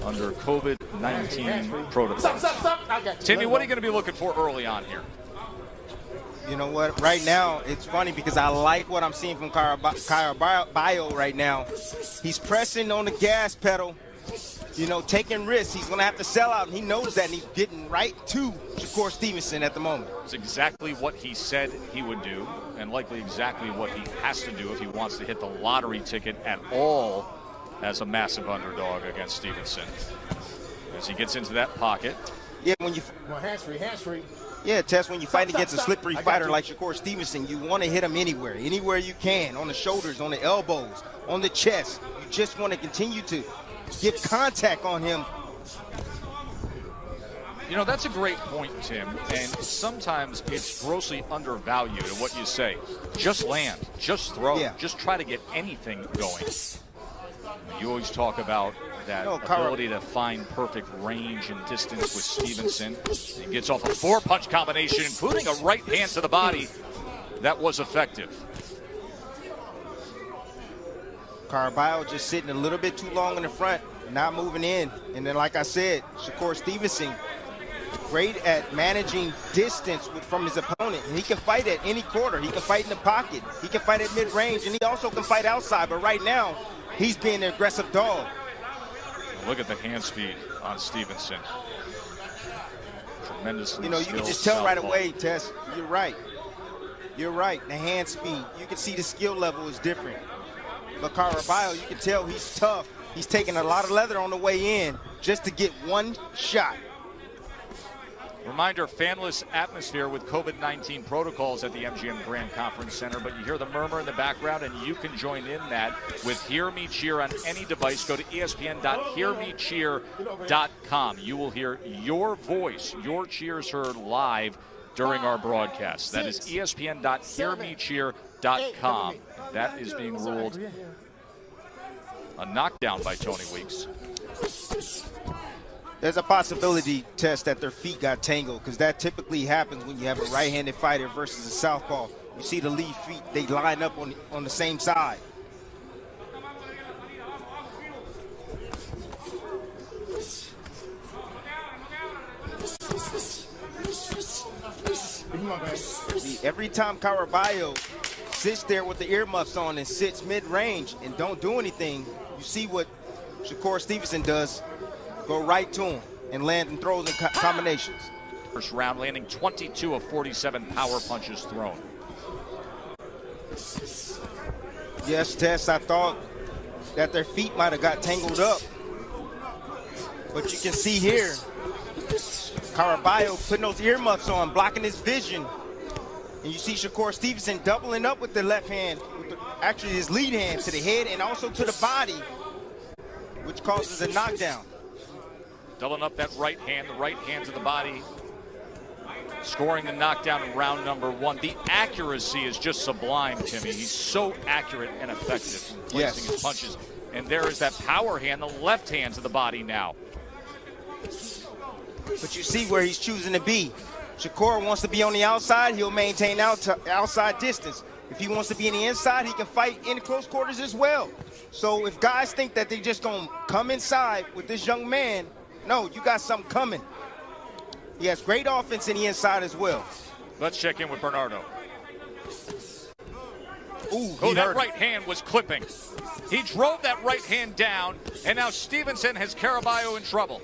under COVID-19 protocols. Timmy, what are you going to be looking for early on here? You know what? Right now, it's funny because I like what I'm seeing from Caraballo right now. He's pressing on the gas pedal, you know, taking risks. He's going to have to sell out, and he knows that, and he's getting right to Shakur Stevenson at the moment. It's exactly what he said he would do, and likely exactly what he has to do if he wants to hit the lottery ticket at all as a massive underdog against Stevenson. As he gets into that pocket. Yeah, when you... Well, hands-free. Yeah, Tess, when you fight against a slippery fighter like Shakur Stevenson, you want to hit him anywhere you can, on the shoulders, on the elbows, on the chest. You just want to continue to get contact on him. You know, that's a great point, Tim, and sometimes it's grossly undervalued in what you say. Just land, just throw, just try to get anything going. You always talk about that ability to find perfect range and distance with Stevenson. He gets off a 4-punch combination, including a right hand to the body. That was effective. Caraballo just sitting a little bit too long in the front, not moving in. And then, like I said, Shakur Stevenson, great at managing distance from his opponent. And he can fight at any quarter. He can fight in the pocket. He can fight at mid-range, and he also can fight outside. But right now, he's being an aggressive dog. Look at the hand speed on Stevenson. Tremendously. You know, you can just tell right away, Tess. You're right. You're right. The hand speed. You can see the skill level is different. But Caraballo, you can tell he's tough. He's taking a lot of leather on the way in just to get one shot. Reminder, fanless atmosphere with COVID-19 protocols at the MGM Grand Conference Center, but you hear the murmur in the background, and you can join in that with Hear Me Cheer on any device. Go to espn.hearmecheer.com. You will hear your voice, your cheers heard live during our broadcast. That is espn.hearmecheer.com. That is being ruled a knockdown by Tony Weeks. There's a possibility, Tess, that their feet got tangled, because that typically happens when you have a right-handed fighter versus a southpaw. You see the lead feet, they line up on the same side. Every time Caraballo sits there with the earmuffs on and sits mid-range and don't do anything, you see what Shakur Stevenson does. Go right to him and land and throws in combinations. First round, landing 22 of 47 power punches thrown. Yes, Tess, I thought that their feet might have got tangled up. But you can see here, Caraballo putting those earmuffs on, blocking his vision. And you see Shakur Stevenson doubling up with the left hand, with actually his lead hand to the head and also to the body, which causes a knockdown. Doubling up that right hand, the right hand to the body, scoring the knockdown in round number 1. The accuracy is just sublime, Timmy. He's so accurate and effective in placing his punches. And there is that power hand, the left hand to the body now. But you see where he's choosing to be. Shakur wants to be on the outside, he'll maintain outside distance. If he wants to be in the inside, he can fight in close quarters as well. So if guys think that they're just going to come inside with this young man, no, you got something coming. He has great offense in the inside as well. Let's check in with Bernardo. Ooh, that right hand was clipping. He drove that right hand down, and now Stevenson has Caraballo in trouble.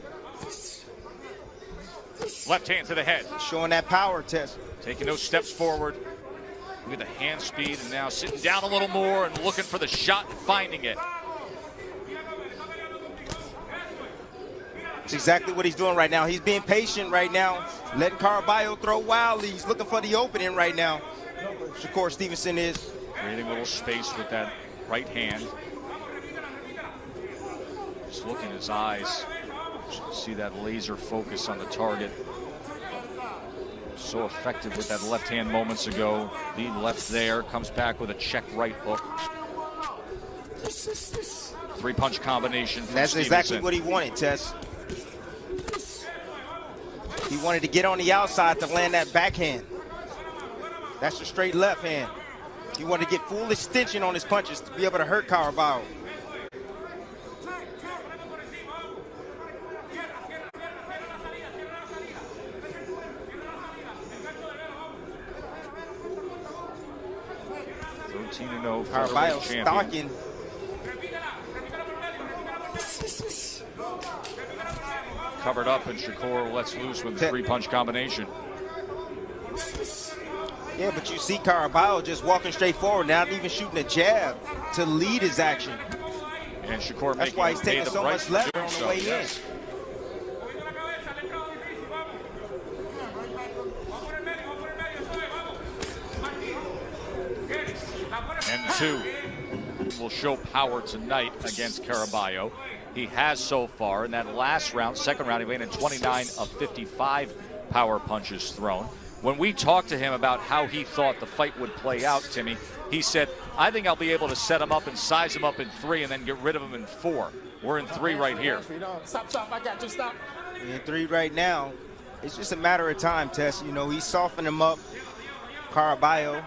Left hand to the head. Showing that power, Tess. Taking those steps forward. Look at the hand speed, and now sitting down a little more and looking for the shot and finding it. That's exactly what he's doing right now. He's being patient right now, letting Caraballo throw wildly. He's looking for the opening right now. Shakur Stevenson is. Creating a little space with that right hand. Just look in his eyes. See that laser focus on the target. So effective with that left hand moments ago. Lead left there, comes back with a check right hook. 3-punch combination from That's Stevenson. exactly what he wanted, Tess. He wanted to get on the outside to land that backhand. That's the straight left hand. He wanted to get full extension on his punches to be able to hurt Caraballo. 14-0 Caraballo champion. stalking. Covered up, and Shakur lets loose with a three-punch combination. Yeah, but you see Caraballo just walking straight forward, not even shooting a jab to lead his action. And Shakur That's why he's taking so much left on the way in. And the two will show power tonight against Caraballo. He has so far. In that last round, second round, he landed 29 of 55 power punches thrown. When we talked to him about how he thought the fight would play out, Timmy, he said, I think I'll be able to set him up and size him up in 3 and then get rid of him in 4. We're in 3 right here. Stop, I got you, stop. In 3 right now. It's just a matter of time, Tess. You know, he's softening him up. Caraballo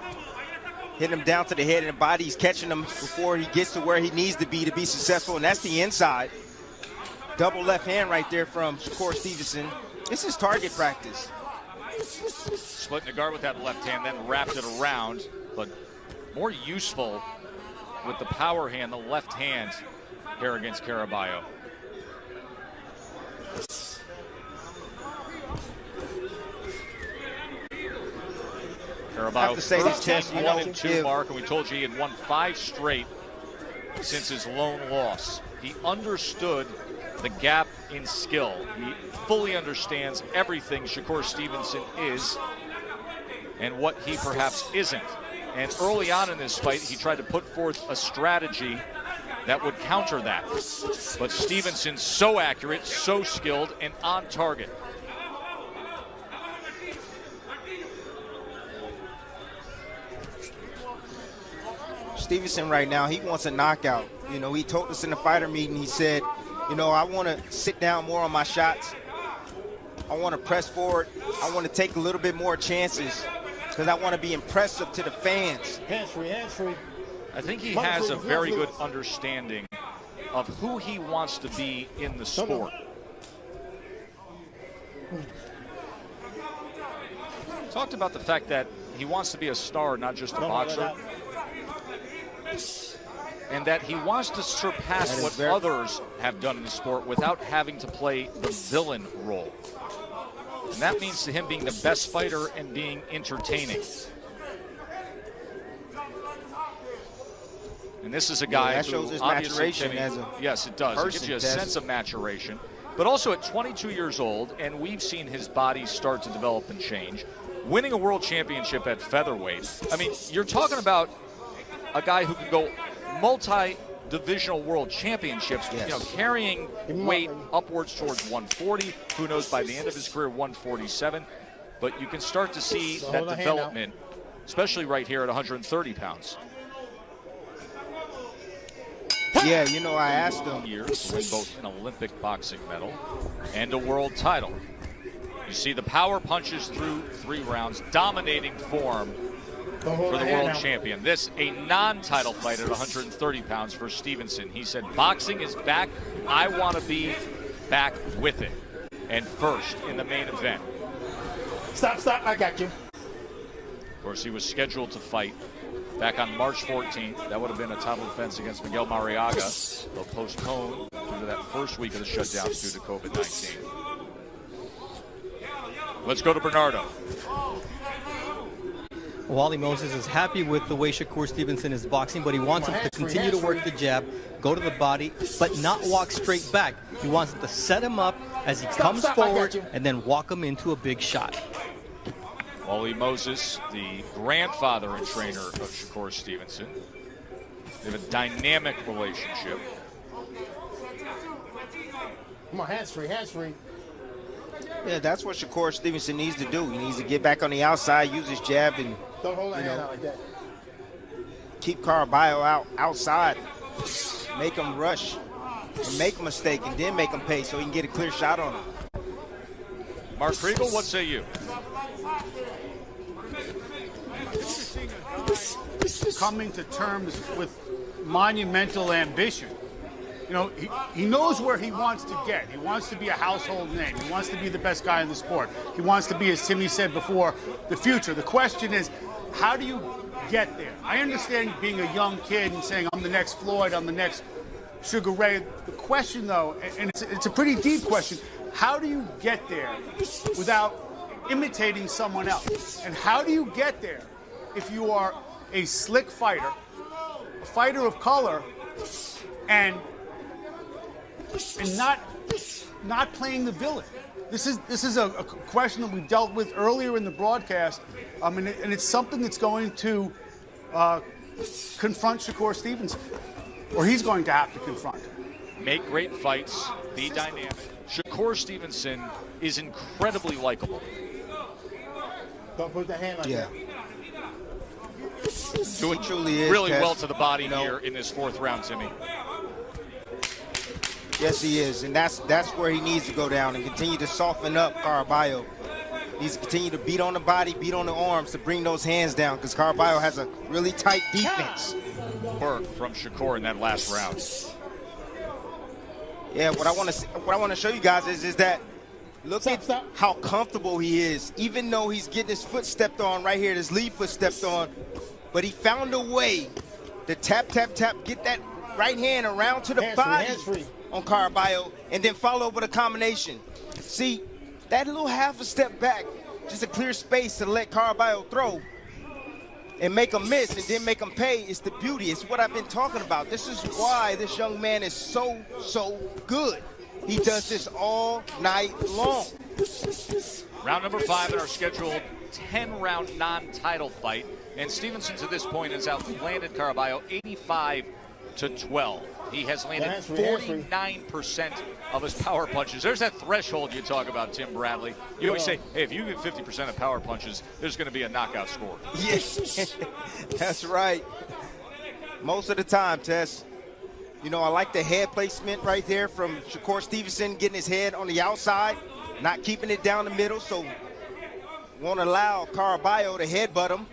hitting him down to the head and the body. He's catching him before he gets to where he needs to be successful, and that's the inside. Double left hand right there from Shakur Stevenson. This is target practice. Splitting the guard with that left hand, then wrapped it around, but more useful with the power hand, the left hand here against Caraballo. Caraballo, I have to say this, Tess, you know, 1-2 mark, and we told you he had won 5 straight since his lone loss. He understood the gap in skill. He fully understands everything Shakur Stevenson is and what he perhaps isn't. And early on in this fight, he tried to put forth a strategy that would counter that. But Stevenson's so accurate, so skilled, and on target. Stevenson right now, he wants a knockout. You know, he told us in the fighter meeting, he said, you know, I want to sit down more on my shots. I want to press forward. I want to take a little bit more chances because I want to be impressive to the fans. Hands free. I think he has a very good understanding of who he wants to be in the sport. Talked about the fact that he wants to be a star, not just a boxer. And that he wants to surpass what others have done in the sport without having to play the villain role. And that means to him being the best fighter and being entertaining. And this is a guy that who shows his obviously, maturation as a yes, it does. It gives you a sense of maturation. But also at 22 years old, and we've seen his body start to develop and change, winning a world championship at featherweight. I mean, you're talking about a guy who can go multi-divisional world championships, you know, carrying weight upwards towards 140. Who knows, by the end of his career, 147. But you can start to see that development, especially right here at 130 pounds. Yeah, you know, I asked him. Years to win both an Olympic boxing medal and a world title. You see the power punches through 3 rounds, dominating form for the world champion. This a non-title fight at 130 pounds for Stevenson. He said, boxing is back. I want to be back with it. And first in the main event. Stop, I got you. Of course, he was scheduled to fight back on March 14th. That would have been a title defense against Miguel Mariaga. They'll postpone due to that first week of the shutdowns due to COVID-19. Let's go to Bernardo. Wally Moses is happy with the way Shakur Stevenson is boxing, but he wants him to continue to work the jab, go to the body, but not walk straight back. He wants to set him up as he comes forward and then walk him into a big shot. Wally Moses, the grandfather and trainer of Shakur Stevenson. They have a dynamic relationship. Come on, hands free. Yeah, that's what Shakur Stevenson needs to do. He needs to get back on the outside, use his jab, and don't hold that hand out like that. Keep Caraballo outside. Make him rush and make a mistake, and then make him pay so he can get a clear shot on him. Mark Kriegel, what say you? Coming to terms with monumental ambition. You know, he knows where he wants to get. He wants to be a household name. He wants to be the best guy in the sport. He wants to be, as Timmy said before, the future. The question is, how do you get there? I understand being a young kid and saying, I'm the next Floyd, I'm the next Sugar Ray. The question, though, and it's a pretty deep question, how do you get there without imitating someone else? And how do you get there if you are a slick fighter, a fighter of color, and not playing the villain? This is a question that we dealt with earlier in the broadcast, and it's something that's going to confront Shakur Stevenson, or he's going to have to confront. Make great fights, be dynamic. Shakur Stevenson is incredibly likable. Don't put the hand like that. Doing truly is, really Tess. well to the body here in this fourth round, Timmy. Yes, he is, and that's where he needs to go down and continue to soften up Caraballo. He needs to continue to beat on the body, beat on the arms to bring those hands down, because Caraballo has a really tight defense. Work from Shakur in that last round. Yeah, what I want to show you guys is that look at how comfortable he is, even though he's getting his foot stepped on right here, his lead foot stepped on, but he found a way to tap, tap, tap, get that right hand around to the body on Caraballo, and then follow up with a combination. See, that little half a step back, just a clear space to let Caraballo throw and make him miss and then make him pay, is the beauty. It's what I've been talking about. This is why this young man is so good. He does this all night long. Round number 5 in our scheduled 10-round non-title fight. And Stevenson to this point has outlanded Caraballo 85-12. He has landed 49% of his power punches. There's that threshold you talk about, Tim Bradley. You always say, hey, if you get 50% of power punches, there's going to be a knockout score. Yes, that's right. Most of the time, Tess. You know, I like the head placement right there from Shakur Stevenson, getting his head on the outside, not keeping it down the middle, so won't allow Caraballo to headbutt him.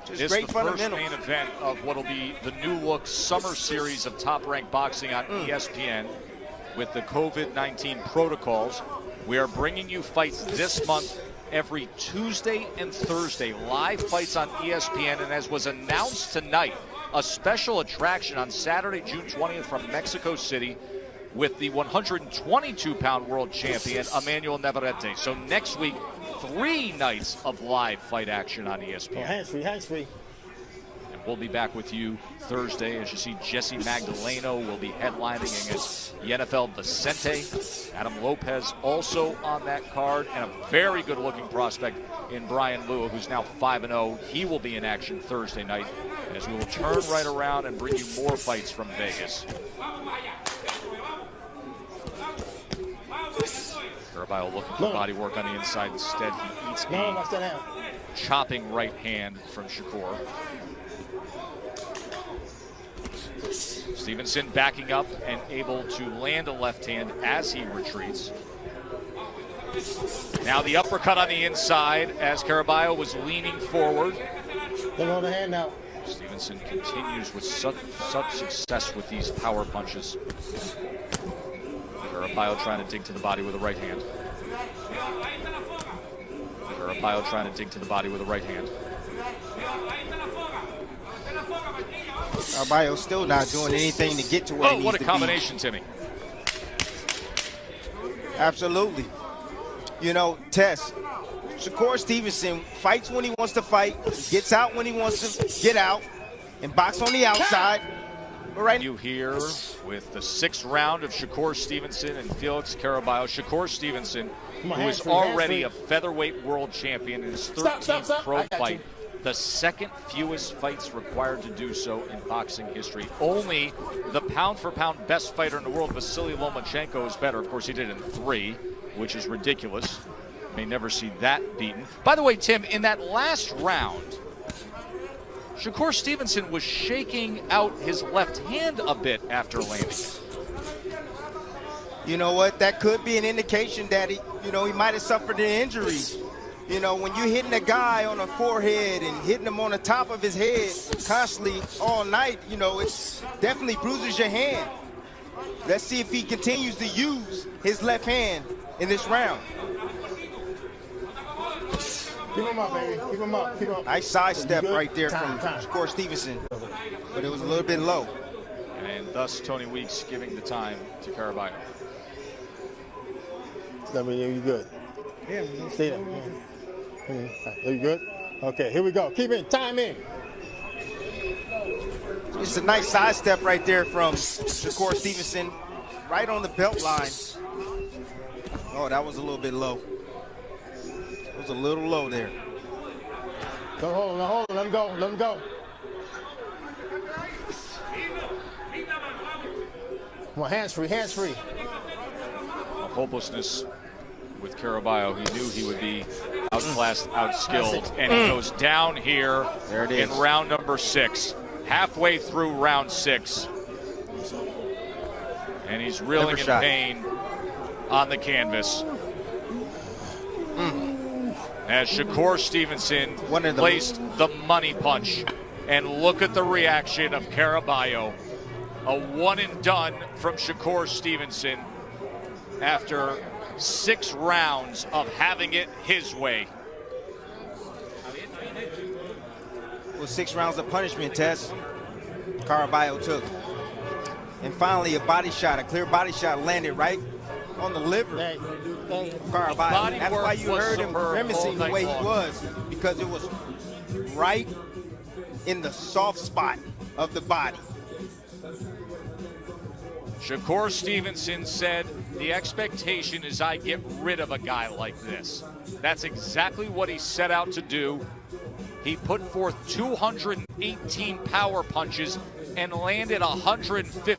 Just It's great the first fundamentals. main event of what will be the new look summer series of Top Rank Boxing on ESPN with the COVID-19 protocols. We are bringing you fights this month every Tuesday and Thursday, live fights on ESPN, and as was announced tonight, a special attraction on Saturday, June 20th from Mexico City with the 122-pound world champion, Emmanuel Navarrete. So next week, 3 nights of live fight action on ESPN. Hands free. And we'll be back with you Thursday. As you see, Jesse Magdaleno will be headlining against the NFL Vicente. Adam Lopez also on that card, and a very good-looking prospect in Brian Lua, who's now 5-0. He will be in action Thursday night, as we will turn right around and bring you more fights from Vegas. Caraballo looking for body work on the inside. Instead, he eats a chopping right hand from Shakur. Stevenson backing up and able to land a left hand as he retreats. Now the uppercut on the inside as Caraballo was leaning forward. Don't hold the hand out. Stevenson continues with such success with these power punches. Caraballo trying to dig to the body with a right hand. Caraballo trying to dig to the body with a right hand. Caraballo still not doing anything to get to where he needs what a to combination, Timmy. Absolutely. You know, Tess, Shakur Stevenson fights when he wants to fight, gets out when he wants to get out, and box on the outside. But right You here with the 6th round of Shakur Stevenson and Felix Caraballo. Shakur Stevenson, who is already a featherweight world champion in his 13th pro fight, the 2nd fewest fights required to do so in boxing history. Only the pound-for-pound best fighter in the world, Vasily Lomachenko, is better. Of course, he did it in 3, which is ridiculous. May never see that beaten. By the way, Tim, in that last round, Shakur Stevenson was shaking out his left hand a bit after landing. You know what? That could be an indication that he might have suffered an injury. You know, when you're hitting a guy on the forehead and hitting him on the top of his head constantly all night, you know, it definitely bruises your hand. Let's see if he continues to use his left hand in this round. Keep him up, baby. Keep him up. Keep him up. Nice sidestep Good. right there Time. from Shakur Stevenson, but it was a little bit low. And thus Tony Weeks giving the time to Caraballo. Let me know you good. Yeah. Stay there. Are you good? Okay, here we go. Keep it. Time in. It's a nice sidestep right there from Shakur Stevenson, right on the belt line. Oh, that was a little bit low. It was a little low there. Don't hold him. Don't hold him. Let him go. Let him go. Come on, hands free. Hands free. Hopelessness with Caraballo. He knew he would be outclassed, outskilled, and he goes down here There it is. in round number 6, halfway through round 6. And he's reeling Never in shot. pain on the canvas. As Shakur Stevenson One of the- placed the money punch. And look at the reaction of Caraballo. A one and done from Shakur Stevenson after 6 rounds of having it his way. It was 6 rounds of punishment, Tess. Caraballo took. And finally, a body shot, a clear body shot landed right on the liver. Hey, hey. Caraballo. Body That's work why you was heard him superb grimacing all the night way long. he was, because it was right in the soft spot of the body. Shakur Stevenson said, the expectation is I get rid of a guy like this. That's exactly what he set out to do. He put forth 218 power punches and landed 150.